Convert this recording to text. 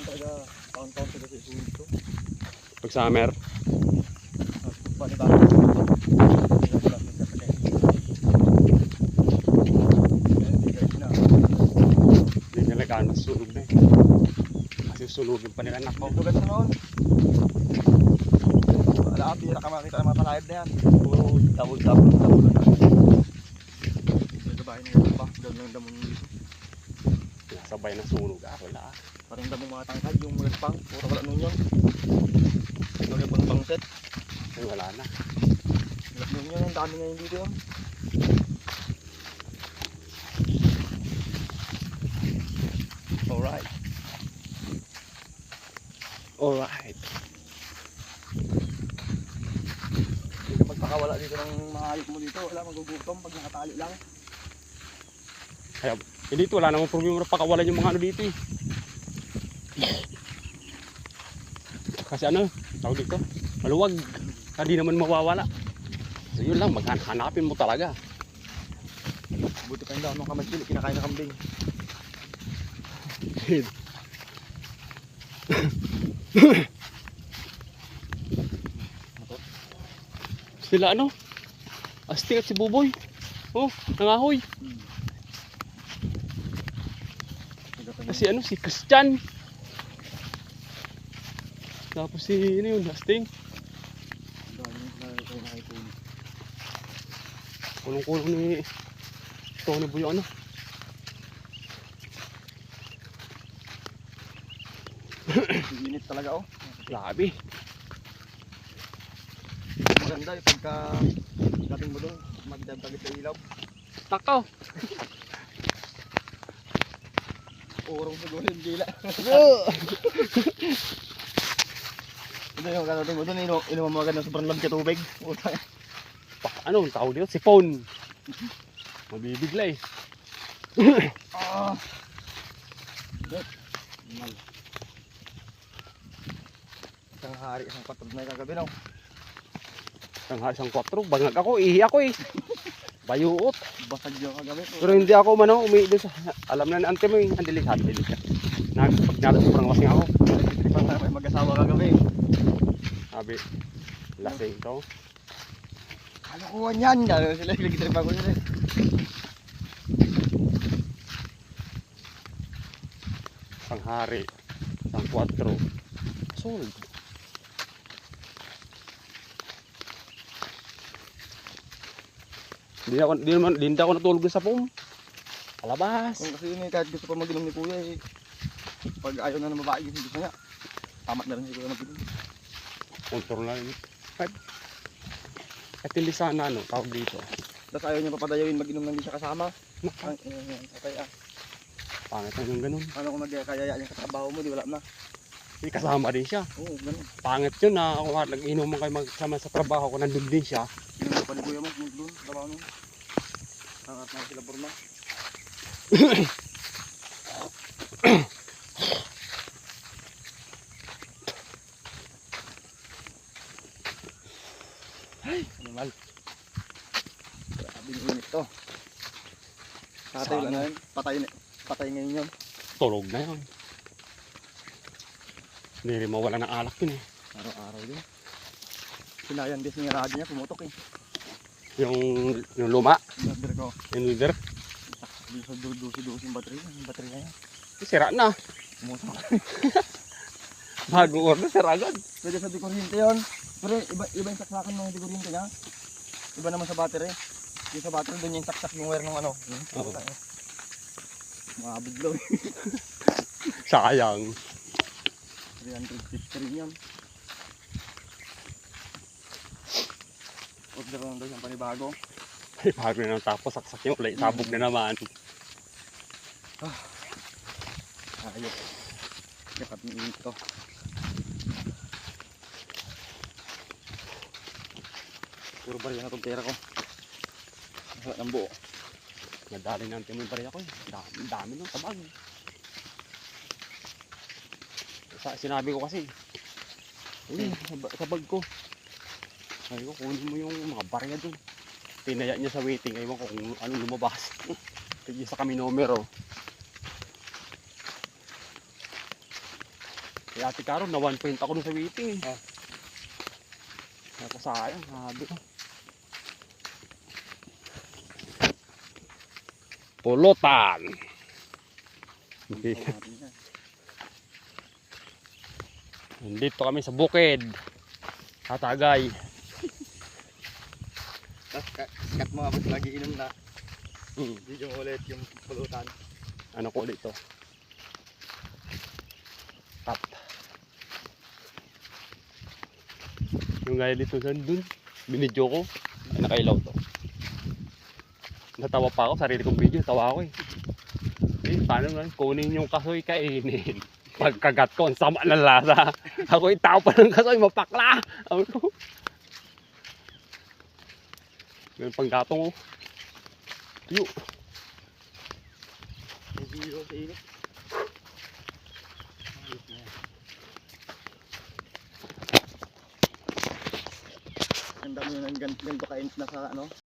yun talaga, taon-taon sila sa isulit ko. Pag summer. Bali-bali. Hindi talaga nasunog na eh. Kasi sunugin pa nila nako. Tugas na noon. Wala, bira ka makita ng mga palayad na yan. Puro double. Nagabahin na yun pa, gano'n lang damon dito. Sabay na sunog wala. Parang damong mga tangkad, yung magagpang, puro wala nun yun. Magagpang pangset. Ay wala na. Wala nun yun, ang dami ngayon dito yun. Alright. Hindi ka magpakawala dito ng mga hayop mo dito, wala magugutom pag nakatali lang. Kaya dito wala namang problema na pakawalan yung mga ano dito eh. Kasi ano, tawag dito, maluwag. Hindi naman mawawala. So yun lang, maghanapin mo talaga. Buti pa yung dami ng kamatsili, kinakain na kambing. Sila ano? Astig at si Buboy. Oh, nangahoy. Kasi ano, si Christian. Tapos si ano yun, Asting. Kulong-kulong ni Tony Boy ano. Init talaga oh. Grabe. Maganda yung pagka dating mo doon, magdagdag sa ilaw. Takaw. Urong siguro yung gila. Ito yung kadating mo doon, inuman mo agad ng sobrang lamig ka tubig. Ano, tawag dito? Sipon. Mabibigla eh. Isang hari, isang patrol na yung kagabi no? Isang 4, bangag ako, ihi ako eh. Bayuot. Basag yung kagabi. Pero hindi ako mano, umiido sa, alam na ni ante mo yung handilig ka. Pag nalo sobrang lasing ako. Pag may mag-asawa kagabi. Sabi, lasing to. Ano kuha niyan? Gano'n sila, nagtitripan ko sila. Isang hari, isang 4. Sold. Hindi ako natulog sa pum. Alabas. Kasi yun eh, kahit gusto pa mag-inom ni kuya eh. Pag ayaw na ng babae, gusto niya. Tamat na rin si kuya mag-inom. Kontrol na rin. At hindi sana ano, tawag dito. Tapos ayaw niya papadayawin mag-inom nang hindi siya kasama. Okay ah. Pangit na yung ganun. Ano kung nagkakayaya niya sa trabaho mo, di wala na. Hindi kasama din siya. Oo, ganun. Pangit yun na kung nag-inuman kayo magsama sa trabaho ko, nandun din siya. Inom pa ni kuya mo, doon, trabaho mo. Hangat na sila Burma. Ay, animal. Grabe yung init to. Tatay lang na yun. Patay ngayon yun. Tulog na yun. Hindi rin mawala ng alak yun eh. Araw-araw din. Sinayan din yung radyo niya, pumutok eh. Yung luma, Sabi ko, yung leader, di sa dusi-dusi yung battery na yan. sira na. Pumutok. Bagong order, sira agad. Pwede sa dikuryente yun. Pero iba yung saksakan ng dikuryente niya. Iba naman sa battery. Yung sa battery, doon yung saksak yung wire ng ano. Oo. Makabiglaw eh. Sayang. 350 rin yun. Order lang daw yung panibago. Ay, bago na nang tapos, saksak yung ulay, sabog na naman. Ayos. Dapat ng init to. Puro bariya na itong pera ko. Masakit ng buo. Nadali natin yung bariya ko eh. Dami ng tabag. Sinabi ko kasi, sa bag ko. Sabi ko, kunin mo yung mga bariya doon. Tinaya niya sa waiting, ayaw ko kung ano lumabas. Kaya sa kami numero. Kaya ate Karo, na 1 point ako dun sa waiting eh. Ah. Kaya ko sayang, sabi ko. Pulutan. Okay. Nandito kami sa bukid. Tatagay. Tapos cut mo abot lagi inom na. Hmm. Hindi yung ulit yung pulutan. Ano ko ulit to? Cut. Yung gaya dito dun, binidyo ko. Ay, nakailaw to. Natawa pa ako, sarili kong video, tawa ako eh. Eh, paano man, kunin yung kasoy kainin. Pagkagat ko, ang sama ng lasa. Ako yung tao pa ng kasoy, mapakla. Ako ko. Ganun panggatong ko. Yo. Medyo sa init. Ang dami ng ganito kainit na sa ano.